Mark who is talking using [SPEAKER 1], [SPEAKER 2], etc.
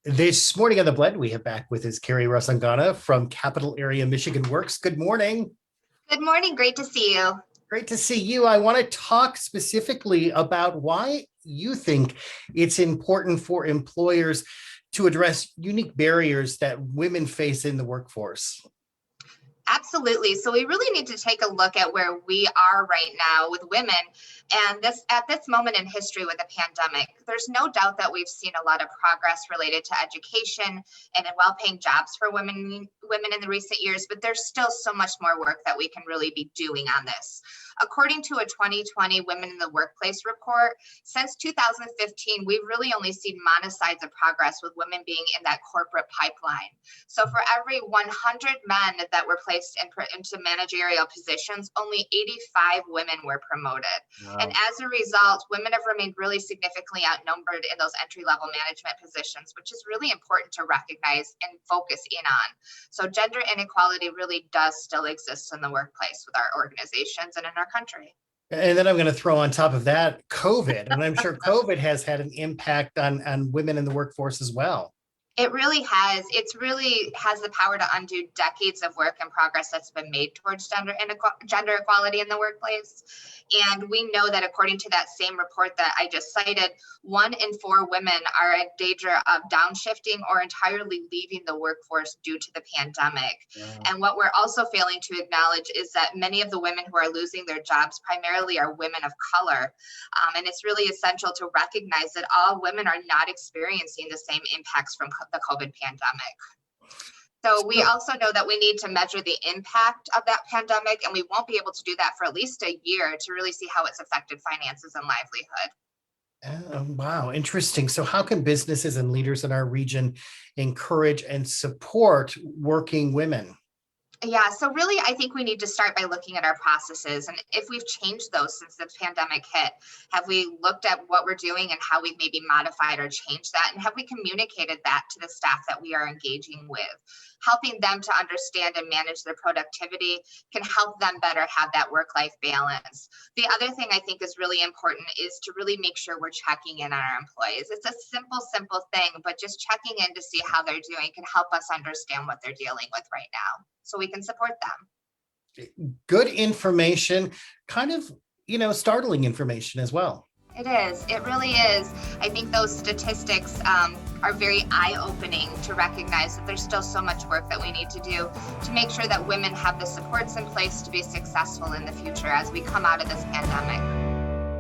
[SPEAKER 1] This morning on The Blend, we have back with us Carrie Rasangana from Capital Area Michigan Works. Good morning.
[SPEAKER 2] Good morning. Great to see you.
[SPEAKER 1] Great to see you. I want to talk specifically about why you think it's important for employers to address unique barriers that women face in the workforce.
[SPEAKER 2] Absolutely. So we really need to take a look at where we are right now with women. And at this moment in history with the pandemic, there's no doubt that we've seen a lot of progress related to education and in well-paying jobs for women in the recent years, but there's still so much more work that we can really be doing on this. According to a 2020 Women in the Workplace report, since 2015, we've really only seen modest signs of progress with women being in that corporate pipeline. So for every 100 men that were placed into managerial positions, only 85 women were promoted.
[SPEAKER 1] Wow.
[SPEAKER 2] And as a result, women have remained really significantly outnumbered in those entry-level management positions, which is really important to recognize and focus in on. So gender inequality really does still exist in the workplace with our organizations and in our country.
[SPEAKER 1] And then I'm going to throw on top of that COVID, and I'm sure COVID has had an impact on women in the workforce as well.
[SPEAKER 2] It really has. It really has the power to undo decades of work and progress that's been made towards gender equality in the workplace. And we know that according to that same report that I just cited, 1 in 4 women are in danger of downshifting or entirely leaving the workforce due to the pandemic.
[SPEAKER 1] Wow.
[SPEAKER 2] And what we're also failing to acknowledge is that many of the women who are losing their jobs primarily are women of color. And it's really essential to recognize that all women are not experiencing the same impacts from the COVID pandemic. So we also know that we need to measure the impact of that pandemic, and we won't be able to do that for at least a year to really see how it's affected finances and livelihood.
[SPEAKER 1] Wow, interesting. So how can businesses and leaders in our region encourage and support working women?
[SPEAKER 2] Yeah, so really, I think we need to start by looking at our processes. And if we've changed those since the pandemic hit, have we looked at what we're doing and how we've maybe modified or changed that? And have we communicated that to the staff that we are engaging with? Helping them to understand and manage their productivity can help them better have that work-life balance. The other thing I think is really important is to really make sure we're checking in on our employees. It's a simple thing, but just checking in to see how they're doing can help us understand what they're dealing with right now, so we can support them.
[SPEAKER 1] Good information, kind of, startling information as well.
[SPEAKER 2] It is. It really is. I think those statistics are very eye-opening to recognize that there's still so much work that we need to do to make sure that women have the supports in place to be successful in the future as we come out of this pandemic.